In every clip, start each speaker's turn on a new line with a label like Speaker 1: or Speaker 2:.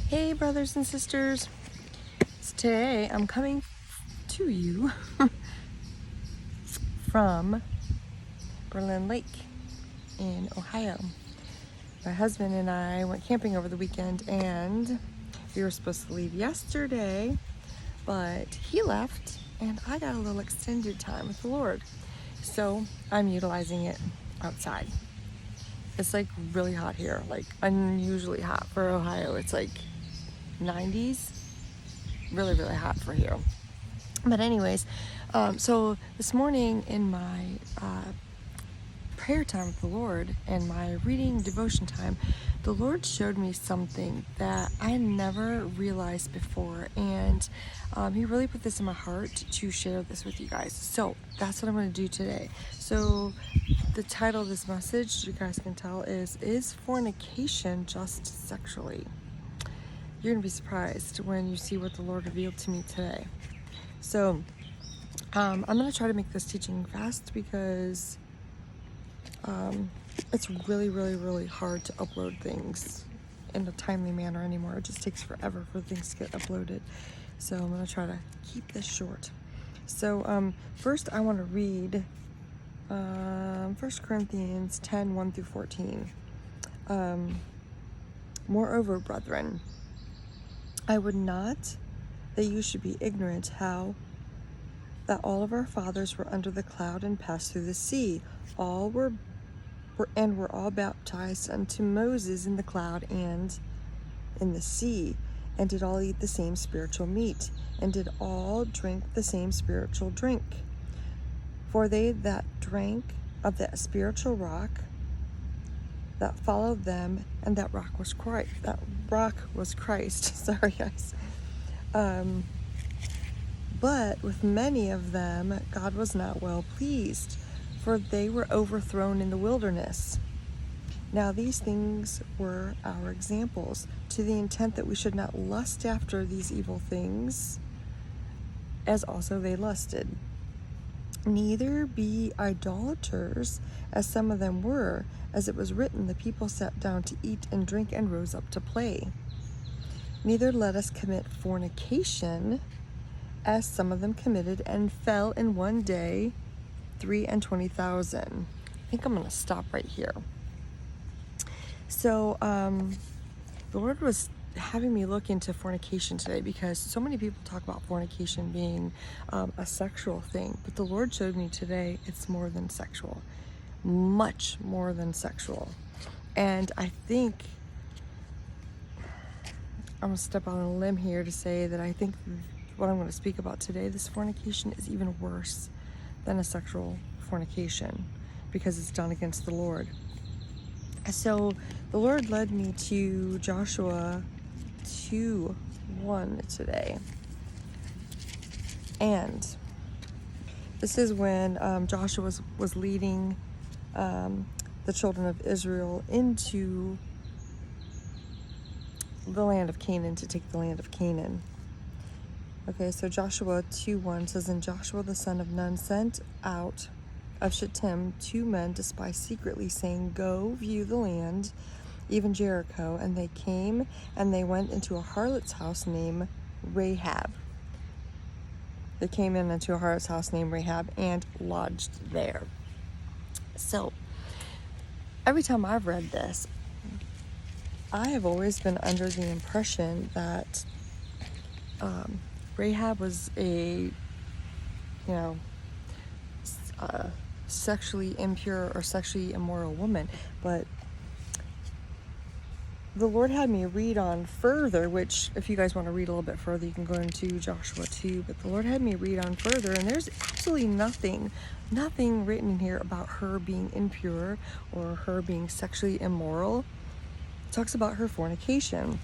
Speaker 1: Hey brothers and sisters, today I'm coming to you from Berlin Lake in Ohio. My husband and I went camping over the weekend and we were supposed to leave yesterday, but he left and I got a little extended time with the Lord. So I'm utilizing it outside. It's like really hot here, like unusually hot for Ohio. It's like 90s, really hot for here. But anyways, so this morning in my prayer time with the Lord and my reading devotion time, the Lord showed me something that I never realized before, and He really put this in my heart to share this with you guys. So that's what I'm going to do today. So the title of this message, you guys can tell, is fornication just sexually? You're going to be surprised when you see what the Lord revealed to me today. So I'm going to try to make this teaching fast because it's really hard to upload things in a timely manner anymore. It just takes forever for things to get uploaded. So I'm going to try to keep this short. So first I want to read 1 Corinthians 10, 1 through 14. Moreover, brethren, I would not that you should be ignorant how that all of our fathers were under the cloud and passed through the sea. All were all baptized unto Moses in the cloud and in the sea, and did all eat the same spiritual meat, and did all drink the same spiritual drink. For they that drank of that spiritual rock that followed them, and that rock was Christ. That rock was Christ. Sorry, guys. But with many of them God was not well pleased, for they were overthrown in the wilderness. Now these things were our examples, to the intent that we should not lust after these evil things, as also they lusted. Neither be idolaters, as some of them were, as it was written, the people sat down to eat and drink and rose up to play. Neither let us commit fornication, as some of them committed, and fell in one day 23,000. I think I'm going to stop right here. So the Lord was having me look into fornication today, because so many people talk about fornication being a sexual thing, but the Lord showed me today it's more than sexual, much more than sexual. And I think I'm going to step on a limb here to say that I think what I'm going to speak about today, this fornication, is even worse than a sexual fornication, because it's done against the Lord. So the Lord led me to Joshua 2:1 today. And this is when Joshua was leading the children of Israel into the land of Canaan, to take the land of Canaan. Okay, so Joshua 2:1 says, And Joshua the son of Nun sent out of Shittim 2 men to spy secretly, saying, Go view the land, even Jericho. And they came, and they went into a harlot's house named Rahab. They came into a harlot's house named Rahab and lodged there. So, every time I've read this, I have always been under the impression that Rahab was a sexually impure or sexually immoral woman, but the Lord had me read on further, which if you guys want to read a little bit further, you can go into Joshua 2, but the Lord had me read on further, and there's absolutely nothing written in here about her being impure or her being sexually immoral. It talks about her fornication.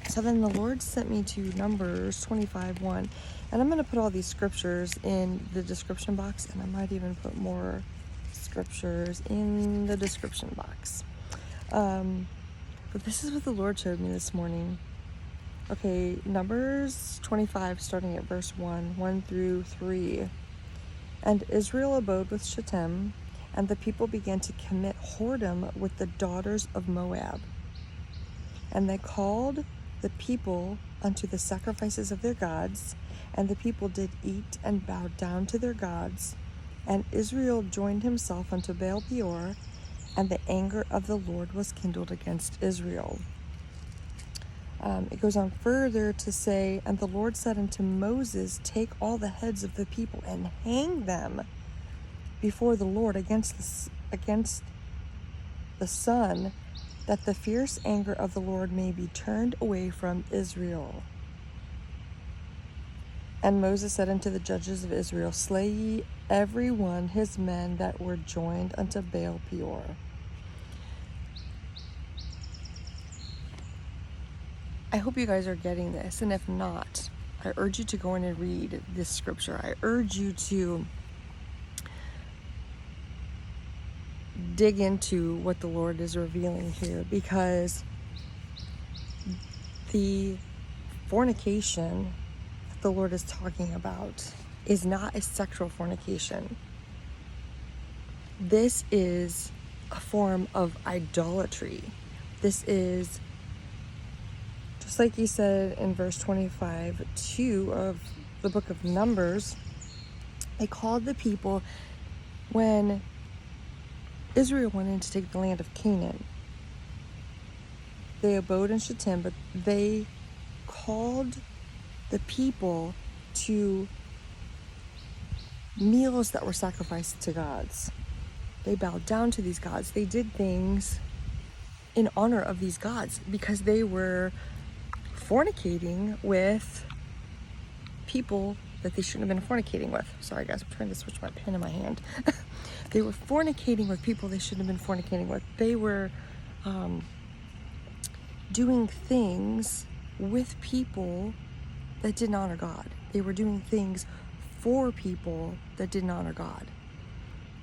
Speaker 1: So then the Lord sent me to Numbers 25:1, and I'm going to put all these scriptures in the description box, and I might even put more scriptures in the description box. But this is what the Lord showed me this morning. Okay, Numbers 25, starting at verse 1 through 3. And Israel abode with Shittim, and the people began to commit whoredom with the daughters of Moab. And they called the people unto the sacrifices of their gods, and the people did eat and bowed down to their gods. And Israel joined himself unto Baal Peor, and the anger of the Lord was kindled against Israel. It goes on further to say, and the Lord said unto Moses, take all the heads of the people and hang them before the Lord against the sun, that the fierce anger of the Lord may be turned away from Israel. And Moses said unto the judges of Israel, slay ye every one his men that were joined unto Baal Peor. I hope you guys are getting this, and if not, I urge you to go in and read this scripture. I urge you to dig into what the Lord is revealing here, because the fornication that the Lord is talking about is not a sexual fornication. This is a form of idolatry. This is, just like he said in verse 25:2 of the book of Numbers, they called the people when Israel went in to take the land of Canaan. They abode in Shittim, but they called the people to meals that were sacrificed to gods. They bowed down to these gods. They did things in honor of these gods because they were fornicating with people that they shouldn't have been fornicating with. Sorry guys, I'm trying to switch my pen in my hand. They were fornicating with people they shouldn't have been fornicating with. They were doing things with people that didn't honor God. They were doing things for people that didn't honor God.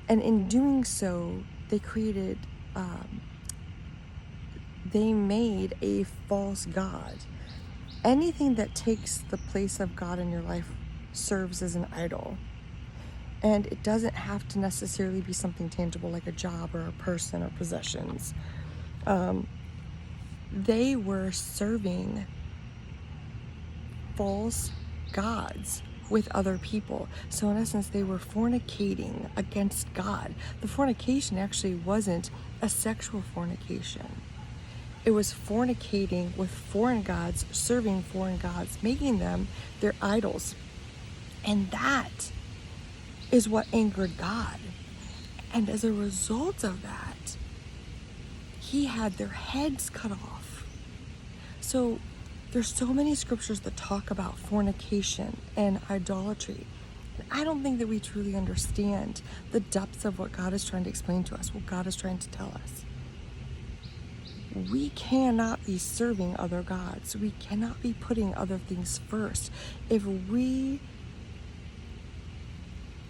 Speaker 1: And in doing so, they made a false god. Anything that takes the place of God in your life serves as an idol. And it doesn't have to necessarily be something tangible like a job or a person or possessions. They were serving false gods with other people. So in essence, they were fornicating against God. The fornication actually wasn't a sexual fornication. It was fornicating with foreign gods, serving foreign gods, making them their idols. And that is what angered God. And as a result of that, he had their heads cut off. So there's so many scriptures that talk about fornication and idolatry. And I don't think that we truly understand the depths of what God is trying to explain to us, what God is trying to tell us. We cannot be serving other gods. We cannot be putting other things first. If we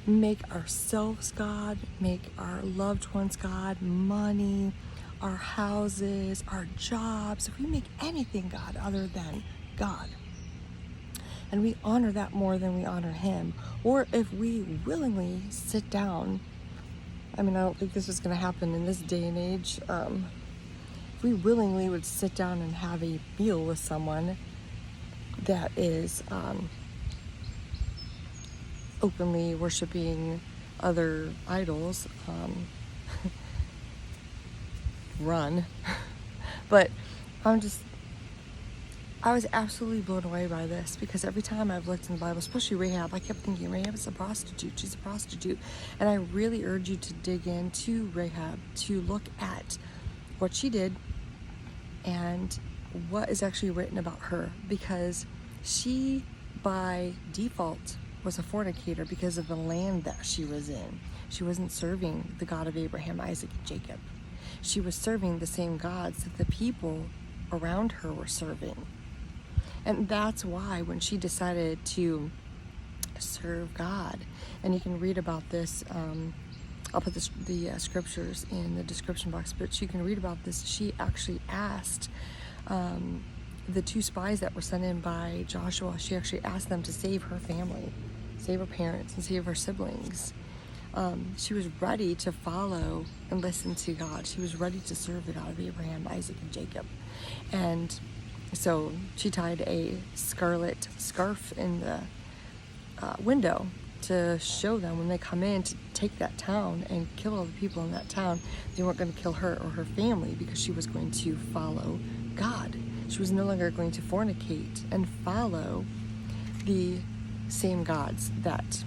Speaker 1: make ourselves God, make our loved ones God, money, our houses, our jobs, if we make anything God other than God, and we honor that more than we honor him, or if we willingly sit down, I don't think this is going to happen in this day and age, if we willingly would sit down and have a meal with someone that is openly worshiping other idols, run. But I was absolutely blown away by this, because every time I've looked in the Bible, especially Rahab, I kept thinking Rahab is a prostitute, she's a prostitute. And I really urge you to dig into Rahab, to look at what she did and what is actually written about her, because she by default was a fornicator because of the land that she was in. She wasn't serving the God of Abraham, Isaac, and Jacob. She was serving the same gods that the people around her were serving. And that's why when she decided to serve God, and you can read about this, I'll put the scriptures in the description box, but you can read about this. She actually asked the two spies that were sent in by Joshua, she actually asked them to save her family, save her parents, and save her siblings. She was ready to follow and listen to God. She was ready to serve the God of Abraham, Isaac, and Jacob. And So she tied a scarlet scarf in the window to show them when they come in to take that town and kill all the people in that town. They weren't going to kill her or her family because she was going to follow God. She was no longer going to fornicate and follow the same gods that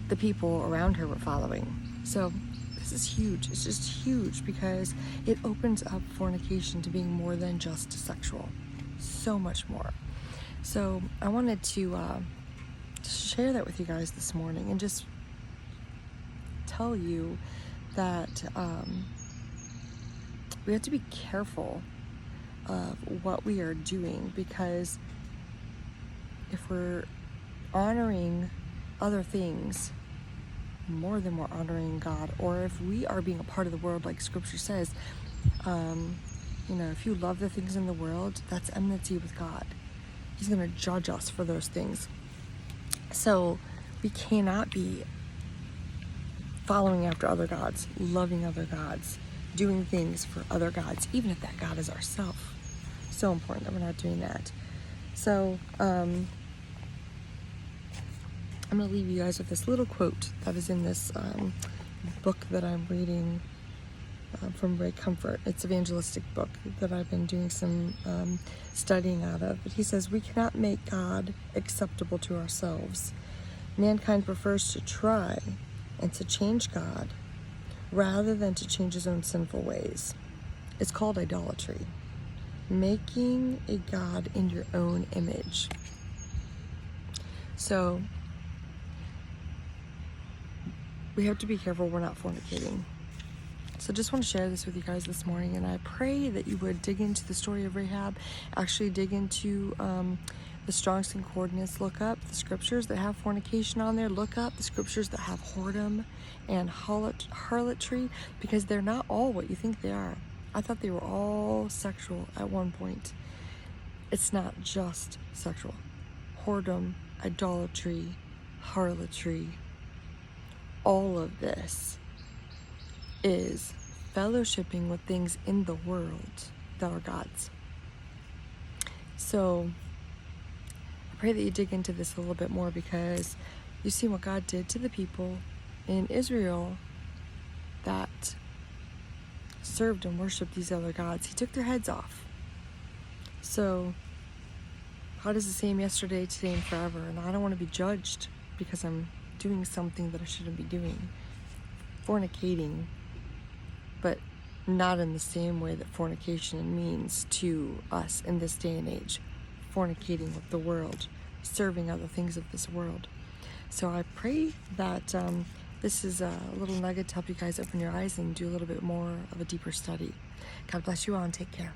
Speaker 1: the people around her were following. So this is huge. It's just huge because it opens up fornication to being more than just sexual. So much more. So I wanted to share that with you guys this morning and just tell you that we have to be careful of what we are doing, because if we're honoring other things more than we're honoring God, or if we are being a part of the world, like Scripture says, if you love the things in the world, that's enmity with God. He's going to judge us for those things. So we cannot be following after other gods, loving other gods, doing things for other gods, even if that God is ourselves. So important that we're not doing that. So I'm going to leave you guys with this little quote that is in this book that I'm reading from Ray Comfort. It's an evangelistic book that I've been doing some studying out of. But he says, "We cannot make God acceptable to ourselves. Mankind prefers to try and to change God rather than to change his own sinful ways. It's called idolatry. Making a God in your own image." So we have to be careful we're not fornicating. So just want to share this with you guys this morning, and I pray that you would dig into the story of Rahab, actually dig into the Strong's Concordance, look up the scriptures that have fornication on there, look up the scriptures that have whoredom and harlotry, because they're not all what you think they are. I thought they were all sexual at one point. It's not just sexual. Whoredom, idolatry, harlotry, all of this is fellowshipping with things in the world that are God's. So I pray that you dig into this a little bit more, because you see what God did to the people in Israel that served and worshiped these other gods. He took their heads off. So God is the same yesterday, today, and forever. And I don't want to be judged because I'm doing something that I shouldn't be doing. Fornicating, but not in the same way that fornication means to us in this day and age. Fornicating with the world, serving other things of this world. So I pray that this is a little nugget to help you guys open your eyes and do a little bit more of a deeper study. God bless you all and take care.